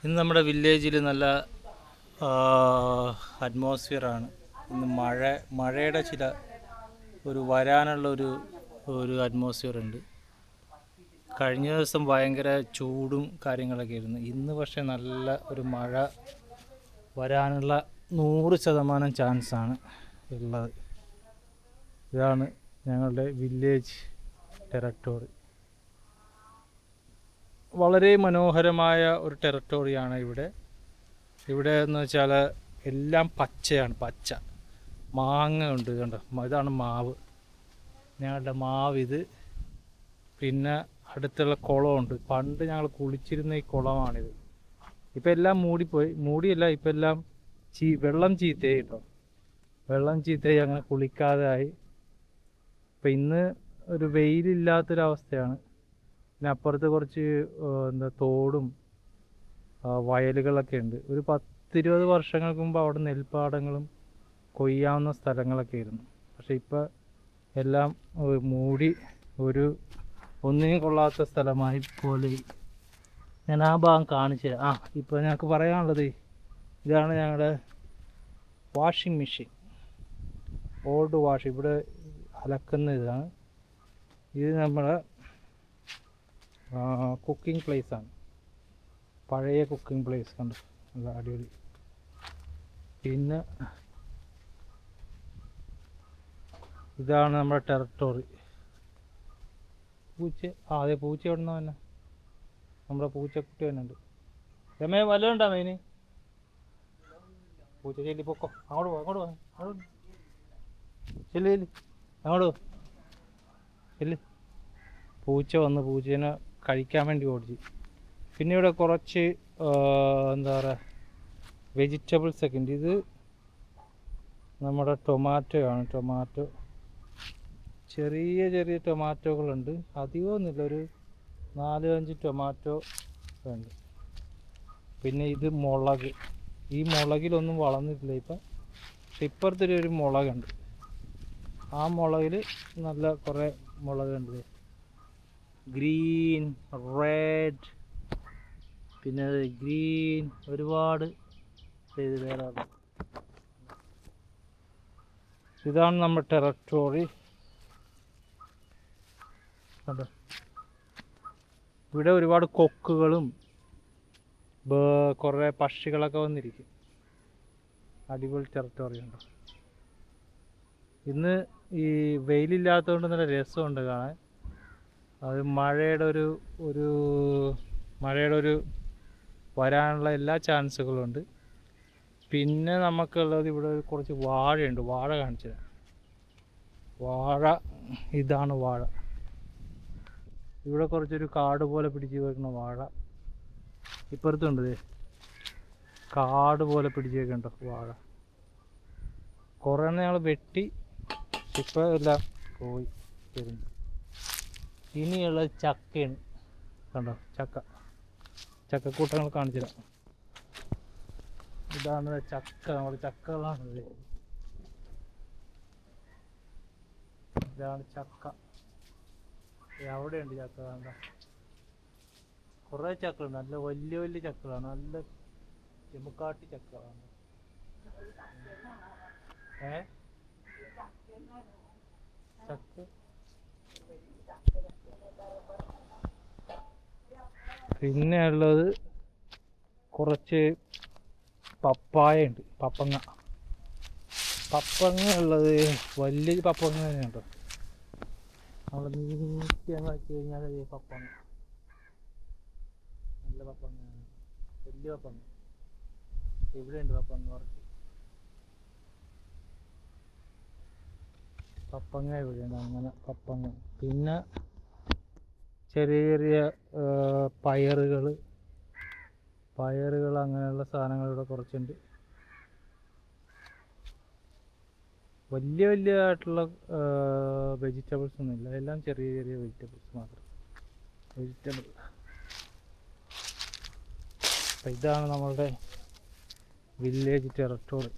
ഇന്ന് നമ്മുടെ വില്ലേജിൽ നല്ല അറ്റ്മോസ്ഫിയറാണ്. ഇന്ന് മഴയുടെ ചില വരാനുള്ള ഒരു അറ്റ്മോസ്ഫിയർ ഉണ്ട്. കഴിഞ്ഞ ദിവസം ഭയങ്കര ചൂടും കാര്യങ്ങളൊക്കെ ആയിരുന്നു. ഇന്ന് പക്ഷേ നല്ല ഒരു മഴ വരാനുള്ള 100% ചാൻസാണ് ഉള്ളത്. ഇതാണ് ഞങ്ങളുടെ വില്ലേജ് ടെറിട്ടറി. വളരെ മനോഹരമായ ഒരു ടെറിട്ടറിയാണ് ഇവിടെ എന്ന് വെച്ചാൽ എല്ലാം പച്ചയാണ്. പച്ച മാങ്ങ ഉണ്ട്, കണ്ടോ? ഇതാണ് മാവ്, ഞങ്ങളുടെ മാവ് ഇത്. പിന്നെ അടുത്തുള്ള കുളമുണ്ട്. പണ്ട് ഞങ്ങൾ കുളിച്ചിരുന്ന ഈ കുളമാണിത്. ഇപ്പം എല്ലാം മൂടിയല്ല, ഇപ്പം എല്ലാം വെള്ളം ചീത്തയായി കേട്ടോ. വെള്ളം ചീത്തയായി, അങ്ങനെ കുളിക്കാതായി. ഇപ്പം ഇന്ന് ഒരു വെയിലില്ലാത്തൊരവസ്ഥയാണ്. പിന്നെ അപ്പുറത്ത് കുറച്ച് തോടും വയലുകളൊക്കെ ഉണ്ട്. ഒരു 10-20 വർഷങ്ങൾക്ക് മുമ്പ് അവിടെ നെൽപ്പാടങ്ങളും കൊയ്യാവുന്ന സ്ഥലങ്ങളൊക്കെ ആയിരുന്നു. പക്ഷെ ഇപ്പം എല്ലാം മൂടി ഒന്നിനും കൊള്ളാത്ത സ്ഥലമായി പോലെ. ഞാൻ ആ ഭാഗം കാണിച്ചു തരാം. ഇപ്പോൾ ഞങ്ങൾക്ക് പറയാനുള്ളത് ഇതാണ് ഞങ്ങളുടെ വാഷിംഗ് മെഷീൻ, ഓൾഡ് ഇവിടെ അലക്കുന്ന ഇതാണ്. ഇത് നമ്മുടെ കുക്കിംഗ് പ്ലേസാണ്, പഴയ കുക്കിംഗ് പ്ലേസ്. കണ്ടു, നല്ല അടിപൊളി. പിന്നെ ഇതാണ് നമ്മുടെ ടെറിട്ടറി. അതെ, പൂച്ച എവിടെ നിന്ന് തന്നെ? നമ്മുടെ പൂച്ചക്കുട്ടി തന്നെ ഉണ്ട്. രമേ വല്ലതും ഉണ്ടോ മെയിന്? പൂച്ച ചെല്ലി പൊക്കോ, അങ്ങോട്ട് ചെല്ലി അങ്ങോട്ട് ചെല്ലി. പൂച്ച വന്ന് പൂച്ചേനെ കഴിക്കാൻ വേണ്ടി ഓടിച്ചു. പിന്നെ ഇവിടെ കുറച്ച് എന്താ പറയുക, വെജിറ്റബിൾസ് ഒക്കെ ഉണ്ട്. ഇത് നമ്മുടെ ടൊമാറ്റോ ആണ്. ടൊമാറ്റോ, ചെറിയ ടൊമാറ്റോകളുണ്ട്. അധികമൊന്നുമില്ല, ഒരു 4-5 ടൊമാറ്റോ ഉണ്ട്. പിന്നെ ഇത് മുളക്. ഈ മുളകിലൊന്നും വളർന്നിട്ടില്ല ഇപ്പം. പക്ഷെ ഇപ്പുറത്തൊരു മുളകുണ്ട്. ആ മുളകിൽ നല്ല കുറേ മുളകുണ്ട്. ഗ്രീൻ, റെഡ്, പിന്നെ ഗ്രീൻ, ഒരുപാട് വേറെ. ഇതാണ് നമ്മുടെ ടെറിട്ടറി. ഇവിടെ ഒരുപാട് കൊക്കുകളും കുറേ പക്ഷികളൊക്കെ വന്നിരിക്കും. അടിപൊളി ടെറിട്ടറി ഉണ്ട്. ഇന്ന് ഈ വെയിലില്ലാത്തതുകൊണ്ട് നല്ല രസമുണ്ട് കാണാൻ. അത് മഴയുടെ ഒരു വരാനുള്ള എല്ലാ ചാൻസുകളും ഉണ്ട്. പിന്നെ നമുക്കുള്ളത് ഇവിടെ കുറച്ച് വാഴയുണ്ട്. വാഴ കാണിച്ചത്, ഇതാണ് വാഴ. ഇവിടെ കുറച്ചൊരു കാട് പോലെ പിടിച്ച് വെക്കുന്ന വാഴ. ഇപ്പുറത്തുണ്ട്, കാട് പോലെ പിടിച്ച് വെക്കണ്ട വാഴ. കുറേ ഞങ്ങൾ വെട്ടി, ഇപ്പം എല്ലാം പോയി വരുന്നു. ഇനിയുള്ളത് ചക്കയാണ്. കണ്ടോ, ചക്കക്കൂട്ടങ്ങൾ കാണിച്ചു തരാം. ഇതാണ് ചക്ക, നമ്മുടെ ചക്കകളാണ്. ഇതാണ് ചക്ക. എവിടെയുണ്ട് ചക്ക? കണ്ട, കുറേ ചക്കകളുണ്ട്. നല്ല വലിയ ചക്കകളാണ്, നല്ല ചെമ്പക്കാട്ടി ചക്കകളാണ്. ചക്ക. പിന്നെ ഉള്ളത് കുറച്ച് പപ്പായ ഉണ്ട്. പപ്പങ്ങ ഉള്ളത് വലിയ പപ്പങ്ങ തന്നെയുണ്ടോ. നമ്മൾ നീട്ടി അങ്ങ് വെച്ച് കഴിഞ്ഞാൽ പപ്പങ്ങ, നല്ല പപ്പങ്ങയാണ്, വലിയ പപ്പങ്ങ. ഇവിടെയുണ്ട് പപ്പങ്ങ, കുറച്ച് പപ്പങ്ങ ഇവിടെയുണ്ട്. അങ്ങനെ പപ്പങ്ങ. പിന്നെ ചെറിയ പയറുകൾ അങ്ങനെയുള്ള സാധനങ്ങൾ ഇവിടെ കുറച്ചുണ്ട്. വലിയതായിട്ടുള്ള വെജിറ്റബിൾസ് ഒന്നുമില്ല, എല്ലാം ചെറിയ വെജിറ്റബിൾസ് മാത്രം. അപ്പം ഇതാണ് നമ്മളുടെ വില്ലേജ് ടെറിട്ടറി.